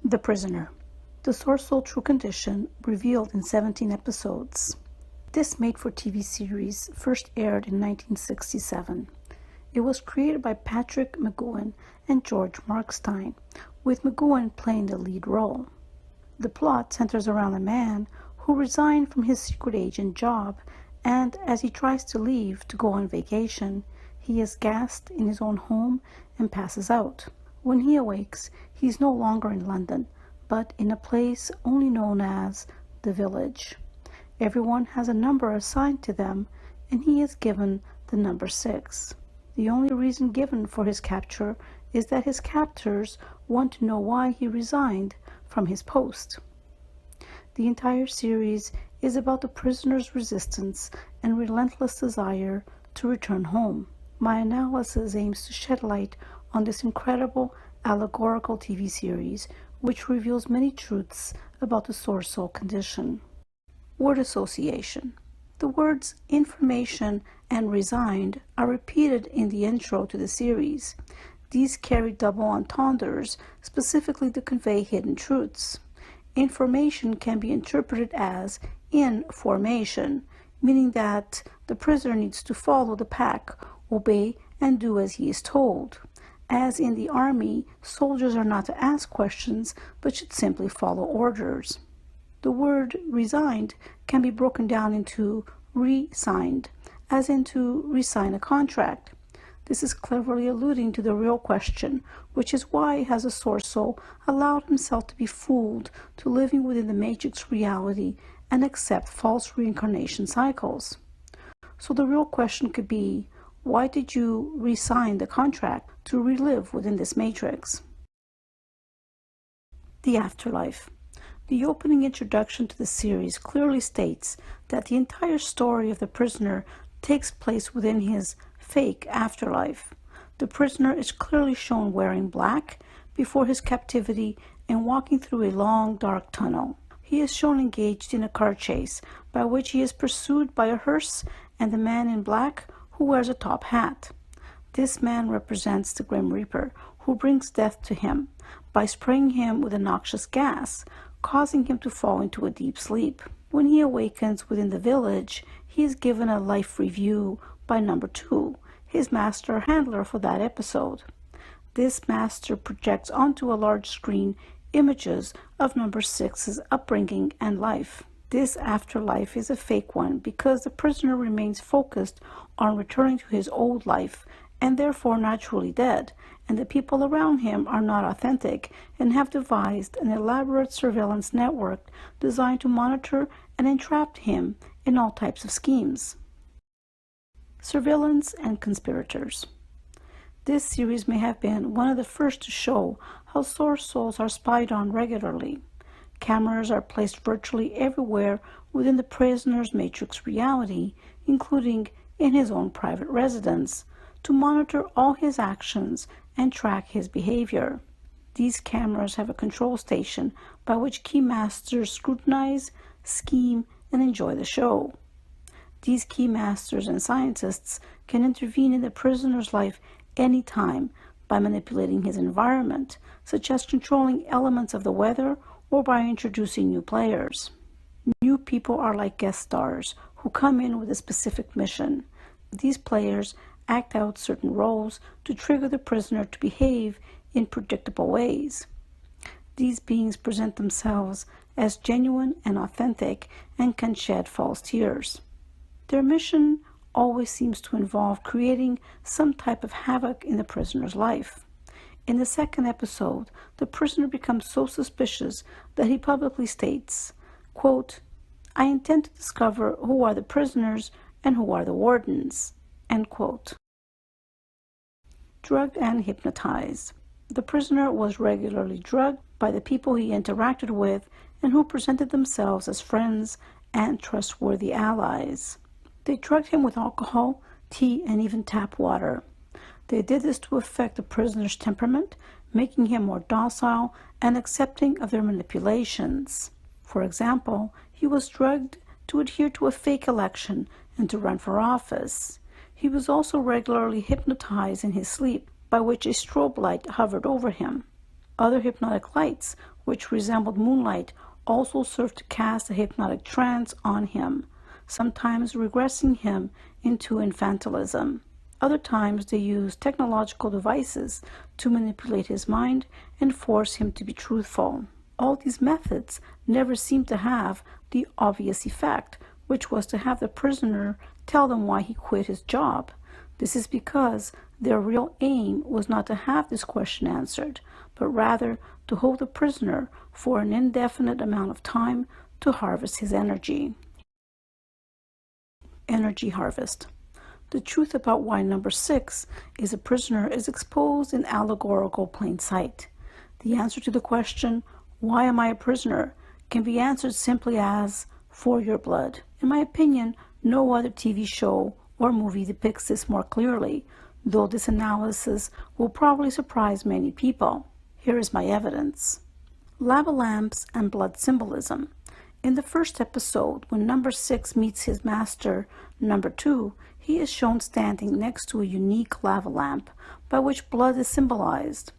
The Prisoner. The Sorceral True Condition, revealed in 17 episodes. This made-for-TV series first aired in 1967. It was created by Patrick McGoohan and George Markstein, with McGoohan playing the lead role. The plot centers around a man who resigned from his secret agent job, and as he tries to leave to go on vacation, he is gassed in his own home and passes out. When he awakes, he is no longer in London, but in a place only known as the Village. Everyone has a number assigned to them, and he is given the number 6. The only reason given for his capture is that his captors want to know why he resigned from his post. The entire series is about the prisoner's resistance and relentless desire to return home. My analysis aims to shed light on this incredible allegorical TV series, which reveals many truths about the sorceral condition. Word association. The words information and resigned are repeated in the intro to the series. These carry double entendres, specifically to convey hidden truths. Information can be interpreted as in formation, meaning that the prisoner needs to follow the pack, obey, and do as he is told. As in the army, soldiers are not to ask questions, but should simply follow orders. The word resigned can be broken down into re-signed, as in to re-sign a contract. This is cleverly alluding to the real question, which is why has a sorcerer allowed himself to be fooled to living within the Matrix reality and accept false reincarnation cycles. So the real question could be, why did you re-sign the contract to relive within this matrix? The Afterlife. The opening introduction to the series clearly states that the entire story of the prisoner takes place within his fake afterlife. The prisoner is clearly shown wearing black before his captivity and walking through a long, dark tunnel. He is shown engaged in a car chase by which he is pursued by a hearse and the man in black who wears a top hat. This man represents the Grim Reaper, who brings death to him by spraying him with a noxious gas, causing him to fall into a deep sleep. When he awakens within the village, he is given a life review by number 2, his master handler for that episode. This master projects onto a large screen images of number 6's upbringing and life. This afterlife is a fake one because the prisoner remains focused on returning to his old life and therefore naturally dead, and the people around him are not authentic and have devised an elaborate surveillance network designed to monitor and entrap him in all types of schemes. Surveillance and conspirators. This series may have been one of the first to show how sorcerers are spied on regularly. Cameras are placed virtually everywhere within the prisoner's matrix reality, including in his own private residence, to monitor all his actions and track his behavior. These cameras have a control station by which key masters scrutinize, scheme, and enjoy the show. These key masters and scientists can intervene in the prisoner's life anytime by manipulating his environment, such as controlling elements of the weather or by introducing new players. New people are like guest stars who come in with a specific mission. These players act out certain roles to trigger the prisoner to behave in predictable ways. These beings present themselves as genuine and authentic and can shed false tears. Their mission always seems to involve creating some type of havoc in the prisoner's life. In the second episode, the prisoner becomes so suspicious that he publicly states, quote, "I intend to discover who are the prisoners and who are the wardens," end quote. Drugged and hypnotized. The prisoner was regularly drugged by the people he interacted with and who presented themselves as friends and trustworthy allies. They drugged him with alcohol, tea, and even tap water. They did this to affect the prisoner's temperament, making him more docile and accepting of their manipulations. For example, he was drugged to adhere to a fake election and to run for office. He was also regularly hypnotized in his sleep, by which a strobe light hovered over him. Other hypnotic lights which resembled moonlight, also served to cast a hypnotic trance on him, sometimes regressing him into infantilism. Other times they used technological devices to manipulate his mind and force him to be truthful. All these methods never seemed to have the obvious effect, which was to have the prisoner tell them why he quit his job. This is because their real aim was not to have this question answered, but rather to hold the prisoner for an indefinite amount of time to harvest his energy. Energy harvest. The truth about why number 6 is a prisoner is exposed in allegorical plain sight. The answer to the question, "Why am I a prisoner?" can be answered simply as, "For your blood." In my opinion, no other TV show or movie depicts this more clearly, though this analysis will probably surprise many people. Here is my evidence. Lava lamps and blood symbolism. In the first episode, when number 6 meets his master, number 2, he is shown standing next to a unique lava lamp by which blood is symbolized.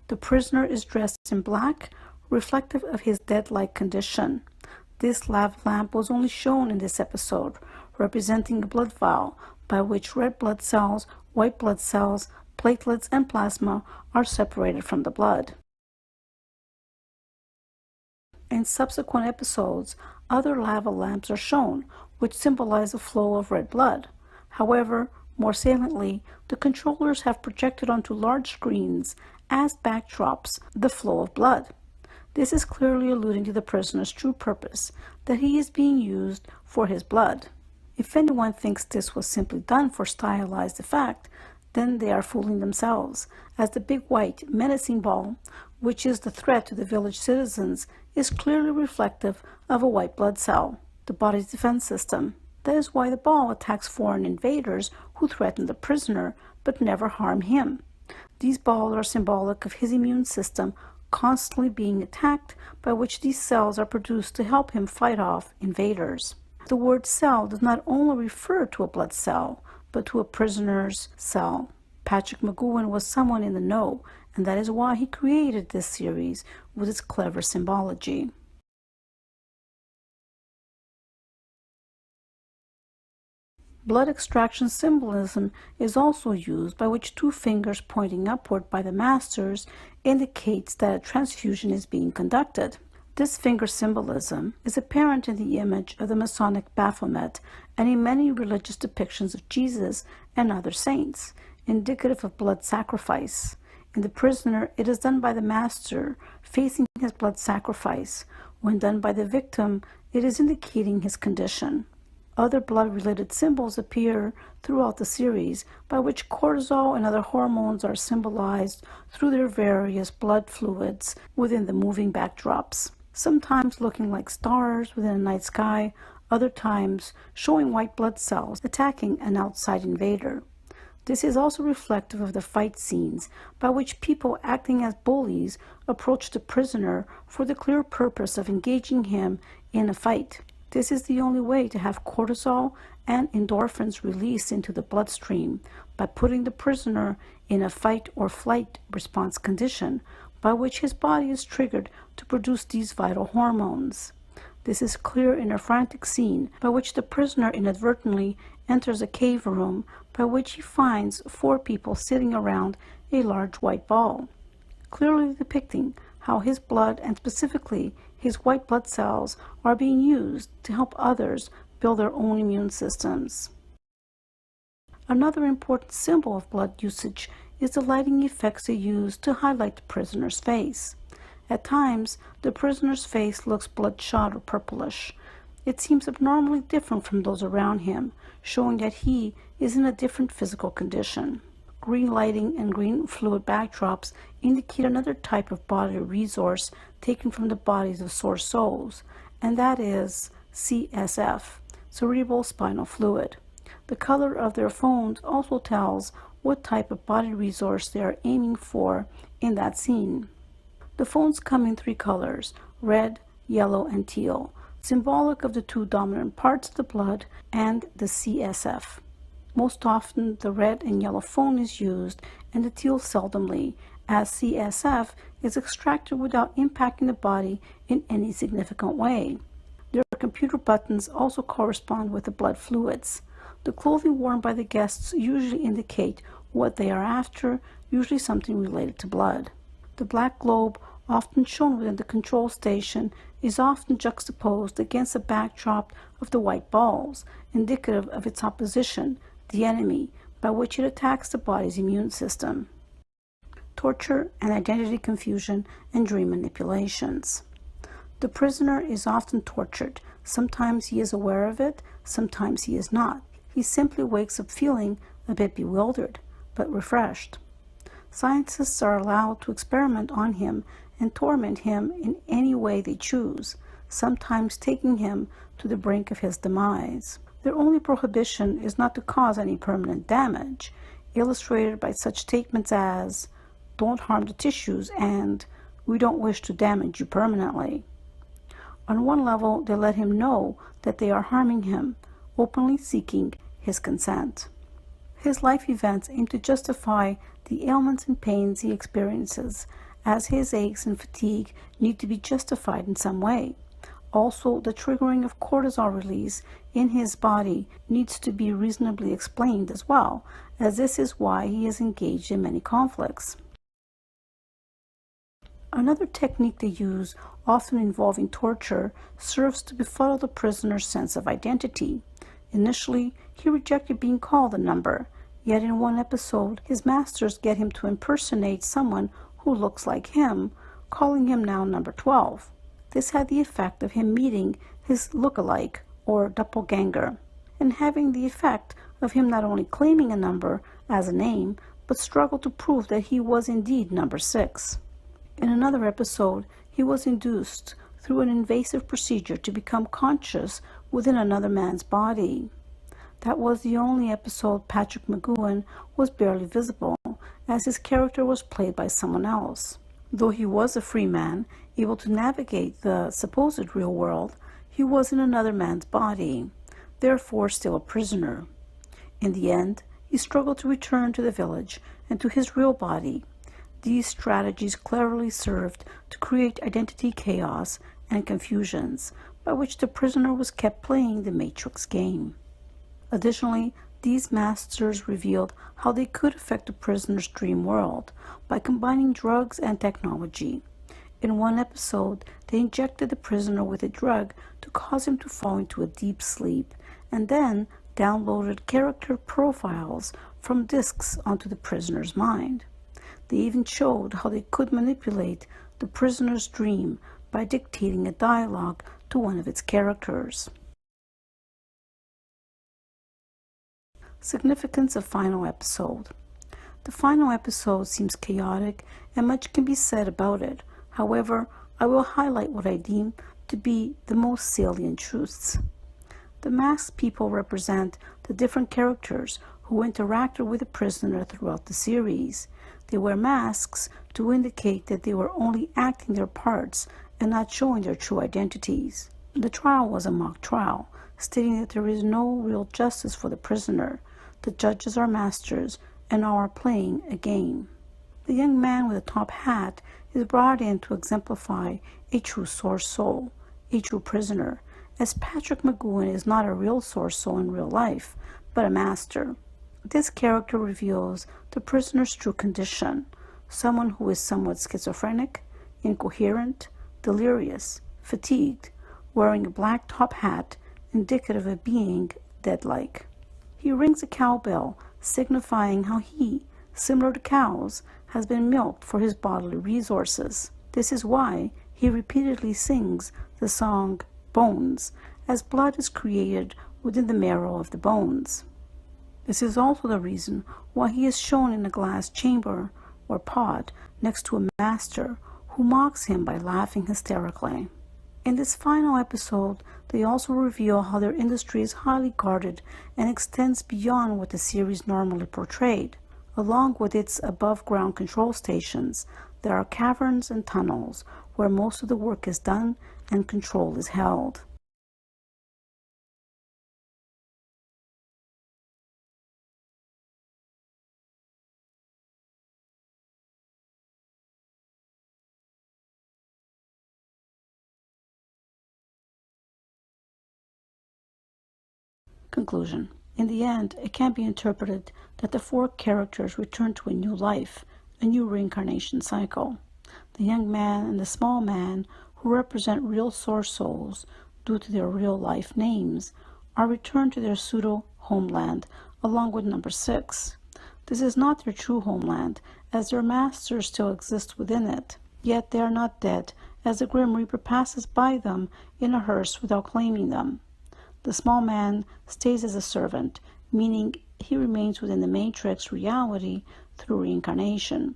The prisoner is dressed in black, reflective of his dead-like condition. This lava lamp was only shown in this episode, representing a blood vial by which red blood cells, white blood cells, platelets, and plasma are separated from the blood. In subsequent episodes, other lava lamps are shown, which symbolize the flow of red blood. However, more saliently, the controllers have projected onto large screens as backdrops the flow of blood. This is clearly alluding to the prisoner's true purpose, that he is being used for his blood. If anyone thinks this was simply done for stylized effect, then they are fooling themselves, as the big white menacing ball, which is the threat to the village citizens, is clearly reflective of a white blood cell, the body's defense system. That is why the ball attacks foreign invaders who threaten the prisoner but never harm him. These balls are symbolic of his immune system constantly being attacked, by which these cells are produced to help him fight off invaders. The word cell does not only refer to a blood cell, but to a prisoner's cell. Patrick McGowan was someone in the know, and that is why he created this series with its clever symbology. Blood extraction symbolism is also used, by which 2 fingers pointing upward by the masters indicates that a transfusion is being conducted. This finger symbolism is apparent in the image of the Masonic Baphomet and in many religious depictions of Jesus and other saints, indicative of blood sacrifice. In the prisoner, it is done by the master facing his blood sacrifice. When done by the victim, it is indicating his condition. Other blood-related symbols appear throughout the series, by which cortisol and other hormones are symbolized through their various blood fluids within the moving backdrops, sometimes looking like stars within a night sky, other times showing white blood cells attacking an outside invader. This is also reflective of the fight scenes, by which people acting as bullies approach the prisoner for the clear purpose of engaging him in a fight. This is the only way to have cortisol and endorphins released into the bloodstream, by putting the prisoner in a fight or flight response condition, by which his body is triggered to produce these vital hormones. This is clear in a frantic scene by which the prisoner inadvertently enters a cave room, by which he finds 4 people sitting around a large white ball, clearly depicting how his blood, and specifically his white blood cells, are being used to help others build their own immune systems. Another important symbol of blood usage is the lighting effects they use to highlight the prisoner's face. At times, the prisoner's face looks bloodshot or purplish. It seems abnormally different from those around him, showing that he is in a different physical condition. Green lighting and green fluid backdrops indicate another type of bodily resource taken from the bodies of source souls, and that is CSF, cerebral spinal fluid. The color of their phones also tells what type of body resource they are aiming for in that scene. The phones come in 3 colors, red, yellow, and teal, symbolic of the 2 dominant parts of the blood and the CSF. Most often, the red and yellow phone is used, and the teal seldomly, as CSF is extracted without impacting the body in any significant way. Their computer buttons also correspond with the blood fluids. The clothing worn by the guests usually indicate what they are after, usually something related to blood. The black globe, often shown within the control station, is often juxtaposed against the backdrop of the white balls, indicative of its opposition, the enemy, by which it attacks the body's immune system. Torture and identity confusion and dream manipulations. The prisoner is often tortured. Sometimes he is aware of it, sometimes he is not. He simply wakes up feeling a bit bewildered, but refreshed. Scientists are allowed to experiment on him and torment him in any way they choose, sometimes taking him to the brink of his demise. Their only prohibition is not to cause any permanent damage, illustrated by such statements as, "Don't harm the tissues," and "We don't wish to damage you permanently." On one level, they let him know that they are harming him, openly seeking his consent. His life events aim to justify the ailments and pains he experiences, as his aches and fatigue need to be justified in some way. Also, the triggering of cortisol release in his body needs to be reasonably explained as well, as this is why he is engaged in many conflicts. Another technique they use, often involving torture, serves to befuddle the prisoner's sense of identity. Initially, he rejected being called a number, yet in one episode, his masters get him to impersonate someone who looks like him, calling him now number 12. This had the effect of him meeting his look-alike, or doppelganger, and having the effect of him not only claiming a number as a name, but struggle to prove that he was indeed number 6. In another episode, he was induced through an invasive procedure to become conscious within another man's body. That was the only episode Patrick McGoohan was barely visible, as his character was played by someone else. Though he was a free man, able to navigate the supposed real world, he was in another man's body, therefore still a prisoner. In the end, he struggled to return to the village and to his real body. These strategies cleverly served to create identity chaos and confusions, by which the prisoner was kept playing the Matrix game. Additionally, these masters revealed how they could affect the prisoner's dream world by combining drugs and technology. In one episode, they injected the prisoner with a drug to cause him to fall into a deep sleep, and then downloaded character profiles from discs onto the prisoner's mind. They even showed how they could manipulate the prisoner's dream by dictating a dialogue to one of its characters. Significance of final episode. The final episode seems chaotic and much can be said about it. However, I will highlight what I deem to be the most salient truths. The masked people represent the different characters who interacted with the prisoner throughout the series. They wear masks to indicate that they were only acting their parts and not showing their true identities. The trial was a mock trial, stating that there is no real justice for the prisoner. The judges are masters and are playing a game. The young man with the top hat is brought in to exemplify a true source soul, a true prisoner, as Patrick McGoohan is not a real source soul in real life, but a master. This character reveals the prisoner's true condition, someone who is somewhat schizophrenic, incoherent, delirious, fatigued, wearing a black top hat, indicative of being dead-like. He rings a cowbell, signifying how he, similar to cows, has been milked for his bodily resources. This is why he repeatedly sings the song Bones, as blood is created within the marrow of the bones. This is also the reason why he is shown in a glass chamber or pod next to a master who mocks him by laughing hysterically. In this final episode, they also reveal how their industry is highly guarded and extends beyond what the series normally portrayed. Along with its above-ground control stations, there are caverns and tunnels where most of the work is done and control is held. Conclusion. In the end, it can be interpreted that the four characters return to a new life, a new reincarnation cycle. The young man and the small man, who represent real source souls due to their real life names, are returned to their pseudo homeland along with number 6. This is not their true homeland, as their masters still exist within it. Yet they are not dead, as the Grim Reaper passes by them in a hearse without claiming them. The small man stays as a servant, meaning he remains within the matrix reality through reincarnation.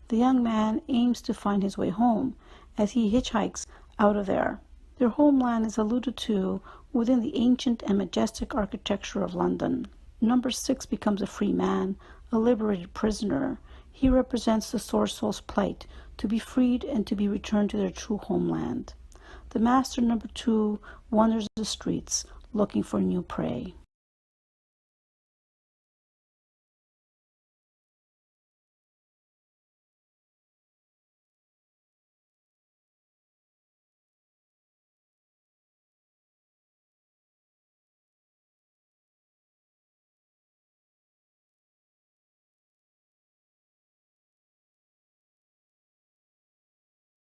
The young man aims to find his way home as he hitchhikes out of there. Their homeland is alluded to within the ancient and majestic architecture of London. Number 6 becomes a free man, a liberated prisoner. He represents the source soul's plight, to be freed and to be returned to their true homeland. The master number 2 wanders the streets looking for new prey.